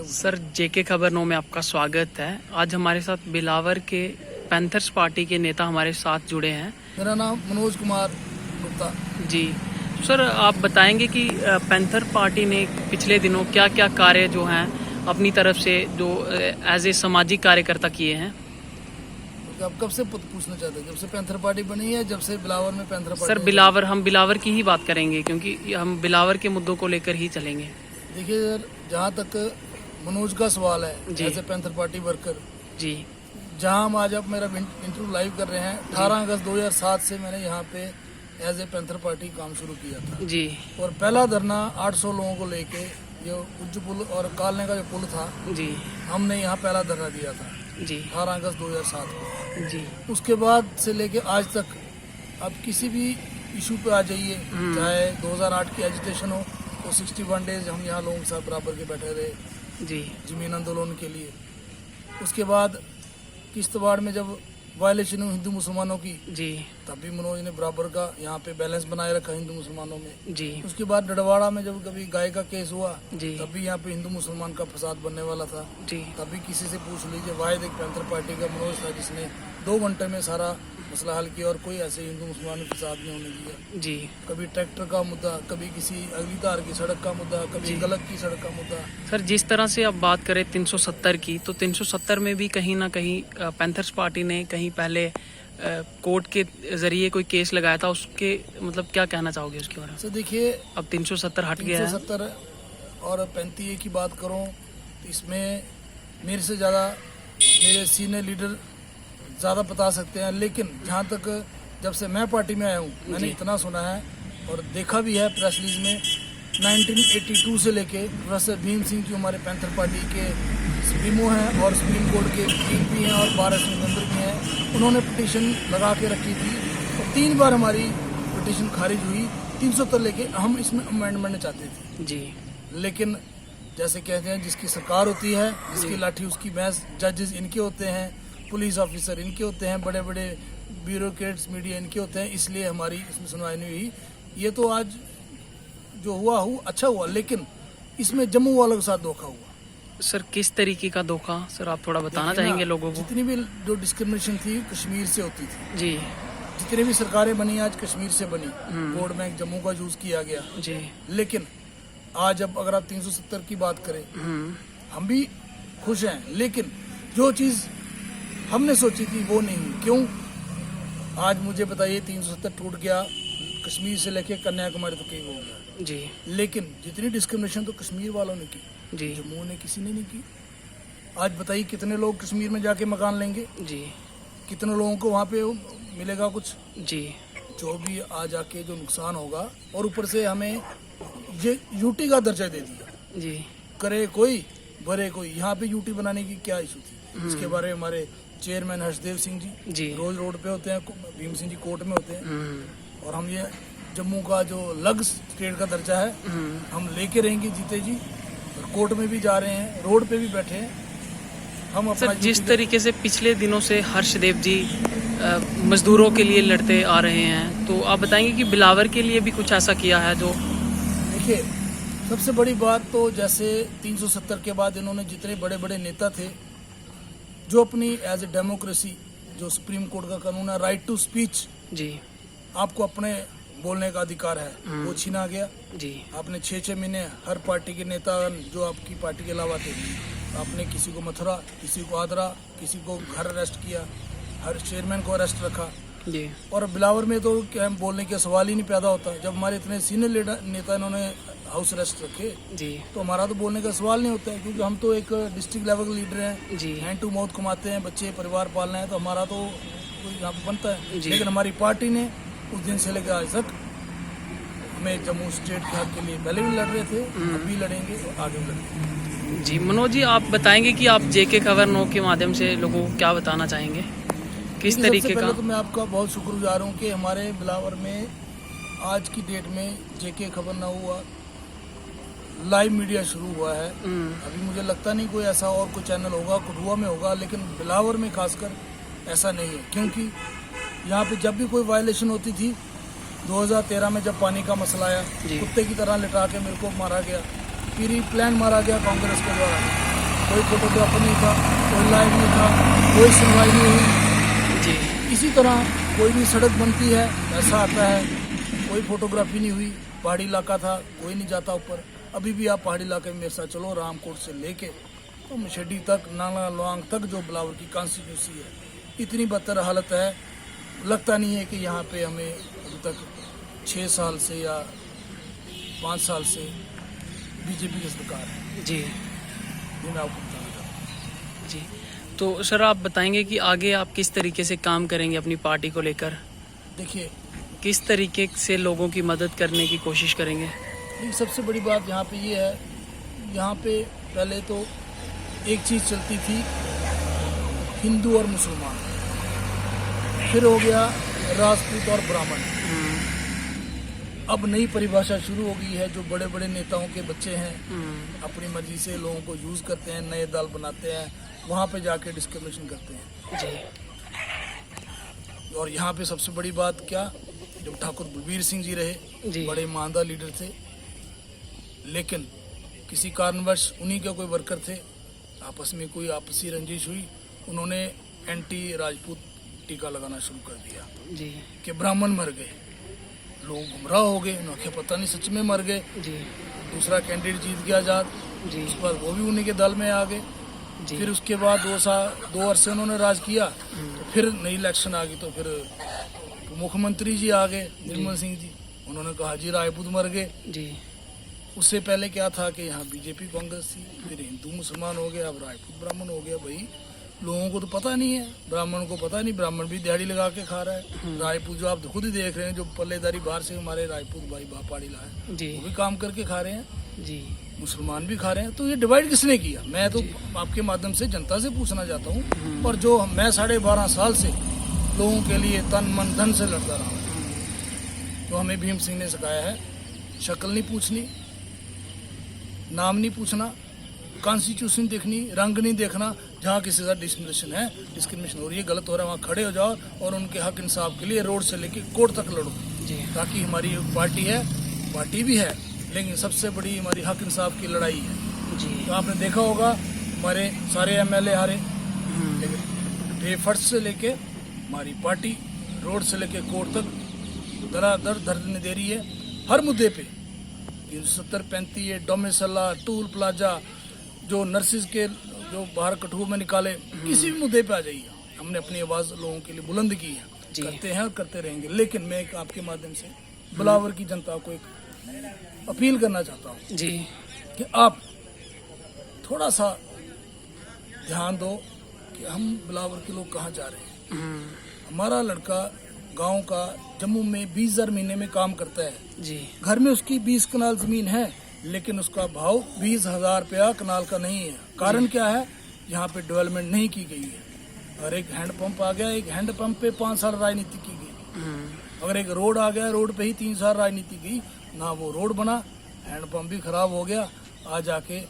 Sir जेके खबर 9 में आपका स्वागत है। आज हमारे साथ बिलावर के पैंथर्स पार्टी के नेता हमारे साथ जुड़े हैं। मेरा नाम मनोज कुमार गुप्ता जी सर, आप बताएंगे कि पैंथर पार्टी ने पिछले दिनों क्या क्या कार्य जो हैं अपनी तरफ से जो एज ए सामाजिक कार्यकर्ता किए हैं। आप कब से पूछना चाहते हैं? जब से पैंथर पार्टी बनी है, जब से बिलावर में पैंथर पार्टी? सर हम बिलावर की ही बात करेंगे क्योंकि हम बिलावर के मुद्दों को लेकर ही चलेंगे। देखिए सर, जहाँ तक मनोज का सवाल है जैसे पैंथर पार्टी वर्कर जी, जहाँ हम आज आप मेरा इंटरव्यू लाइव कर रहे हैं, 18 अगस्त 2007 से मैंने यहाँ पे एज ए पैंथर पार्टी काम शुरू किया था जी। और पहला धरना 800 लोगों को लेके जो उज्ज पुल और कालने का जो पुल था जी, हमने यहाँ पहला धरना दिया था जी 18 अगस्त 2007 को। जी। उसके बाद से लेके आज तक अब किसी भी इशू पे आ जाइए, चाहे 2008 की एजिटेशन हो तो 61 डेज हम यहाँ लोगों के साथ बराबर के बैठे रहे जी, जमीन आंदोलन के लिए। उसके बाद किश्तवाड़ में जब वायलेशन हुई हिंदू मुसलमानों की, जी, तब भी मनोज ने बराबर का यहाँ पे बैलेंस बनाए रखा हिंदू मुसलमानों में। जी, उसके बाद डडवाड़ा में जब कभी गाय का केस हुआ, जी, तब भी यहाँ पे हिंदू मुसलमान का फसाद बनने वाला था, जी, तभी किसी से पूछ लीजिए, वाहिद एक पैंथर पार्टी का मनोज था जिसने 2 घंटे में सारा मसला हल किया और कोई ऐसे हिंदू मुसलमान के फसाद नहीं होने दिया। जी। कभी ट्रैक्टर का मुद्दा, कभी किसी अगली तार की सड़क का मुद्दा, कभी गलत की सड़क का मुद्दा। सर जिस तरह से आप बात करें 370 की, तो 370 में भी कहीं ना कहीं पैंथर्स पार्टी ने कहीं पहले कोर्ट के जरिए कोई केस लगाया था, उसके मतलब क्या कहना चाहोगे उसके बारे में? सर देखिए, अब 370 हट गया है। 370 और 35 की बात करूं तो इसमें मेरे से ज़्यादा मेरे सीनियर लीडर ज़्यादा बता सकते हैं, लेकिन जहां तक जब से मैं पार्टी में आया हूं मैंने इतना सुना है और देखा भी है प्रेस रिलीज में, 1982 से लेके प्रोफेसर भीम सिंह जो हमारे पैंथर पार्टी के सुप्रीमो हैं और सुप्रीम कोर्ट के वकील भी हैं और 12 मेंबर भी हैं, उन्होंने पिटीशन लगा के रखी थी और 3 बार हमारी पिटीशन खारिज हुई 370 लेके। हम इसमें अमेंडमेंट चाहते थे जी, लेकिन जैसे कहते हैं जिसकी सरकार होती है, जिसकी लाठी उसकी भैंस, जजेस इनके होते हैं, पुलिस ऑफिसर इनके होते हैं, बड़े बड़े ब्यूरोक्रेट्स मीडिया इनके होते हैं, इसलिए हमारी इसमें सुनवाई नहीं हुई। ये तो आज जो हुआ अच्छा हुआ, लेकिन इसमें जम्मू वालों के साथ धोखा हुआ। सर किस तरीके का धोखा, सर आप थोड़ा बताना चाहेंगे लोगों को? जितनी भी जो डिस्क्रिमिनेशन थी कश्मीर से होती थी जी, जितनी भी सरकारें बनी आज कश्मीर से बनी, वोट बैंक जम्मू का यूज किया गया जी, लेकिन आज अब अगर आप 370 की बात करें, हम भी खुश हैं, लेकिन जो चीज हमने सोची थी वो नहीं हुई। क्यों? आज मुझे बताइए 370 टूट गया, कश्मीर से लेके कन्याकुमारी तक हो गया जी, लेकिन जितनी डिस्क्रिमिनेशन तो कश्मीर वालों ने की जी, जम्मू ने किसी ने नहीं की। आज बताइए कितने लोग कश्मीर में जाके मकान लेंगे जी, कितने लोगों को वहाँ पे मिलेगा कुछ जी। जो भी आ जाके जो नुकसान होगा, और ऊपर से हमें ये यूटी का दर्जा दे दिया जी, करे कोई भरे कोई। यहाँ पे यूटी बनाने की क्या इशू थी, इसके बारे में हमारे चेयरमैन हर्षदेव सिंह जी रोज रोड पे होते हैं, भीम सिंह जी कोर्ट में होते हैं, और हम ये जम्मू का जो अलग स्टेट का दर्जा है हम लेके रहेंगे जीते जी, और कोर्ट में भी जा रहे हैं, रोड पे भी बैठे हैं हम अपना। सर जिस तरीके से पिछले दिनों से हर्षदेव जी मजदूरों के लिए लड़ते आ रहे हैं, तो आप बताएंगे कि बिलावर के लिए भी कुछ ऐसा किया है जो? देखिए, सबसे बड़ी बात तो जैसे 370 के बाद इन्होंने जितने बड़े बड़े नेता थे जो अपनी एज ए डेमोक्रेसी, जो सुप्रीम कोर्ट का कानून है राइट टू स्पीच जी, आपको अपने बोलने का अधिकार है, वो छीना गया जी। आपने 6-6 महीने हर पार्टी के नेता जो आपकी पार्टी के अलावा थे, आपने किसी को मथुरा, किसी को आगरा, किसी को घर अरेस्ट किया, हर चेयरमैन को अरेस्ट रखा जी। और बिलावर में तो क्या बोलने का सवाल ही नहीं पैदा होता। जब हमारे इतने सीनियर नेता इन्होंने हाउस अरेस्ट रखे जी, तो हमारा तो बोलने का सवाल नहीं होता है, क्योंकि हम तो एक डिस्ट्रिक्ट लेवल के लीडर हैं जी, हैंड टू माउथ कमाते हैं, बच्चे परिवार पालना है, तो हमारा तो यहाँ पे बनता है। लेकिन हमारी पार्टी ने उस दिन से लेकर आज तक हमें जम्मू स्टेट के हक के लिए पहले भी लड़ रहे थे, अब भी लड़ेंगे और आगे भी लड़ेंगे जी। मनोज जी, आप बताएंगे कि आप जेके खबर 9 के माध्यम से लोगों को क्या बताना चाहेंगे, किस तरीके का? तो मैं आपका बहुत शुक्रगुजार हूँ कि हमारे बिलावर में आज की डेट में जेके खबर 9 हुआ, लाइव मीडिया शुरू हुआ है। अभी मुझे लगता नहीं कोई ऐसा और कोई चैनल होगा, कठुआ में होगा, लेकिन बिलावर में खासकर ऐसा नहीं है, क्योंकि यहाँ पे जब भी कोई वायलेशन होती थी, 2013 में जब पानी का मसला आया, कुत्ते की तरह लिटा के मेरे को मारा गया, प्री प्लान मारा गया कांग्रेस के द्वारा। कोई फोटोग्राफर नहीं था, कोई लाइव नहीं था, कोई सुनवाई नहीं हुई। जी इसी तरह कोई भी सड़क बनती है ऐसा आता है, कोई फोटोग्राफी नहीं हुई। पहाड़ी इलाका था, कोई नहीं जाता ऊपर। अभी भी आप पहाड़ी इलाके में मेरे साथ चलो, रामकोट से लेके तो मशेडी तक, नाला लोंग तक जो बिलावर की कॉन्स्टिट्यूंसी है, इतनी बदतर हालत है। लगता नहीं है कि यहाँ पे हमें अभी तक 6 साल से या 5 साल से बीजेपी की सरकार है। जी ये मैं आपको बताना चाहता हूँ। जी। तो सर आप बताएंगे कि आगे आप किस तरीके से काम करेंगे अपनी पार्टी को लेकर, देखिए, किस तरीके से लोगों की मदद करने की कोशिश करेंगे? सबसे बड़ी बात यहाँ पे ये है, यहाँ पे पहले तो एक चीज़ चलती थी, हिंदू और मुसलमान, फिर हो गया राजपूत और ब्राह्मण। अब नई परिभाषा शुरू हो गई है। जो बड़े बड़े नेताओं के बच्चे हैं अपनी मर्जी से लोगों को यूज करते हैं, नए दल बनाते हैं, वहाँ पे जाके डिस्क्रिमिनेशन करते हैं। जी। और यहाँ पे सबसे बड़ी बात क्या, जब ठाकुर बलबीर सिंह जी रहे, जी। बड़े ईमानदार लीडर थे, लेकिन किसी कारणवश उन्हीं के कोई वर्कर थे, आपस में कोई आपसी रंजिश हुई, उन्होंने एंटी राजपूत टीका लगाना शुरू कर दिया जी। कि ब्राह्मण मर गए। लोग गुमराह हो गए, उन्हें पता नहीं सच में मर गए। जी। दूसरा कैंडिडेट जीत गया आजाद, जी। उसके बाद वो भी उन्हीं के दल में आ गए। जी। फिर उसके बाद 2 वर्ष से उन्होंने राज किया, तो फिर नई इलेक्शन आ गई, तो फिर मुख्यमंत्री जी आ गए, निर्मल सिंह जी, उन्होंने कहा जी राजपूत मर गए। जी। उससे पहले क्या था कि यहाँ बीजेपी कांग्रेस थी, फिर हिंदू मुसलमान हो गया, अब राजपूत ब्राह्मण हो गया। भाई लोगों को तो पता नहीं है, ब्राह्मण को पता नहीं, ब्राह्मण भी दिहाड़ी लगा के खा रहा है। राजपूत जो आप खुद ही देख रहे हैं, जो पल्लेदारी बाहर से हमारे राजपूत भाई पहाड़ी लाए, जी। वो भी काम करके खा रहे हैं, जी। मुसलमान भी खा रहे हैं। तो ये डिवाइड किसने किया? मैं तो आपके माध्यम से जनता से पूछना चाहता हूँ। और जो मैं 12.5 साल से लोगों के लिए तन मन धन से लड़ता रहा हूँ, तो हमें भीम सिंह ने सिखाया है, शक्ल नहीं पूछनी, नाम नहीं पूछना, कॉन्स्टिट्यूशन देखनी, रंग नहीं देखना। जहाँ किसी का डिस्क्रिमिनेशन हो रही है, गलत हो रहा है, वहाँ खड़े हो जाओ और उनके हक इंसाफ के लिए रोड से लेके कोर्ट तक लड़ो। जी। ताकि हमारी पार्टी है, पार्टी भी है, लेकिन सबसे बड़ी हमारी हक इंसाफ की लड़ाई है। जी। तो आपने देखा होगा हमारे सारे MLA हारे, लेकिन बेफर्ज से लेके हमारी पार्टी रोड से लेके कोर्ट तक दरादर धरने दे रही है हर मुद्दे पे। 370-35 डोमिसला, टूल प्लाजा, जो नर्सिस के जो बाहर कठुआ में निकाले, किसी भी मुद्दे पे आ जाइए, हमने अपनी आवाज लोगों के लिए बुलंद की है, करते हैं और करते रहेंगे। लेकिन मैं एक आपके माध्यम से बिलावर की जनता को एक अपील करना चाहता हूँ जी। कि आप थोड़ा सा ध्यान दो कि हम बिलावर के लोग कहाँ जा रहे हैं। हमारा लड़का गांव का जम्मू में 20,000 महीने में काम करता है। जी। घर में उसकी 20 कनाल जमीन है, लेकिन उसका भाव 20,000 रुपया कनाल का नहीं है। कारण क्या है? यहाँ पे डेवलपमेंट नहीं की गई है। और एक हैंडपंप आ गया, एक हैंडपंप पे 5 साल राजनीति की गई। अगर एक रोड आ गया, रोड पे ही 3 साल राजनीति की, ना वो रोड बना, हैंडपंप भी खराब हो गया आ जाके।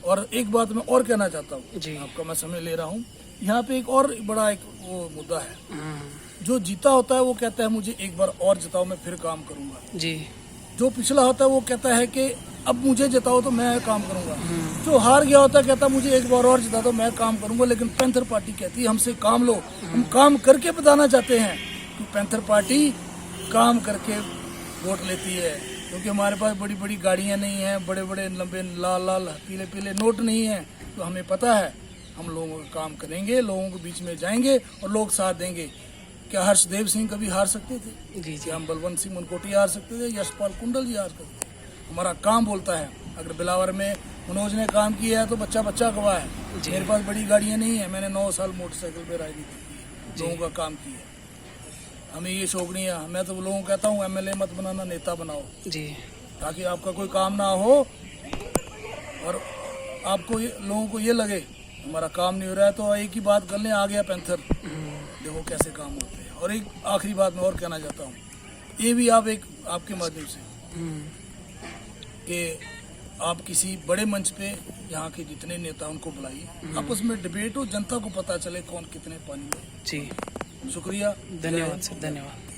और एक बात मैं और कहना चाहता हूँ, आपका मैं समय ले रहा हूँ, यहाँ पे एक और बड़ा एक वो मुद्दा है। जो जीता होता है वो कहता है मुझे एक बार और जिताओ, मैं फिर काम करूंगा। जी। जो पिछला होता है वो कहता है कि अब मुझे जिताओ तो मैं काम करूंगा। जो हार गया होता है कहता है मुझे एक बार और जिता दो, मैं काम करूंगा। लेकिन पैंथर पार्टी कहती है हमसे काम लो, हम काम करके बताना चाहते हैं कि पैंथर पार्टी काम करके वोट लेती है। क्योंकि हमारे पास बड़ी बड़ी गाड़ियां नहीं हैं, बड़े बड़े लंबे लाल लाल पीले पीले नोट नहीं है, तो हमें पता है हम लोगों का काम करेंगे, लोगों के बीच में जाएंगे और लोग साथ देंगे। क्या हर्षदेव सिंह कभी हार सकते थे? जी। क्या हम बलवंत सिंह मुनकोटी हार सकते थे? यशपाल कुंडल जी हार सकते थे? हमारा काम बोलता है। अगर बिलावर में मनोज ने काम किया है तो बच्चा बच्चा गवाह है। मेरे पास बड़ी गाड़ियां नहीं है, मैंने 9 साल मोटरसाइकिल पे राजनीति की, लोगों का काम किया। हमें ये शौक नहीं है। मैं तो लोगों को कहता हूँ MLA मत बनाना, नेता बनाओ, जी, ताकि आपका कोई काम ना हो और आपको लोगों को ये लगे हमारा काम नहीं हो रहा है। तो एक ही बात कर लें, आ गया पैंथर, देखो कैसे काम होते हैं। और एक आखिरी बात मैं और कहना चाहता हूँ, ये भी आप एक आपके माध्यम से कि आप किसी बड़े मंच पे यहाँ के जितने नेता उनको बुलाइए, आपस में डिबेट हो, जनता को पता चले कौन कितने पानी में। जी, शुक्रिया, धन्यवाद सर, धन्यवाद।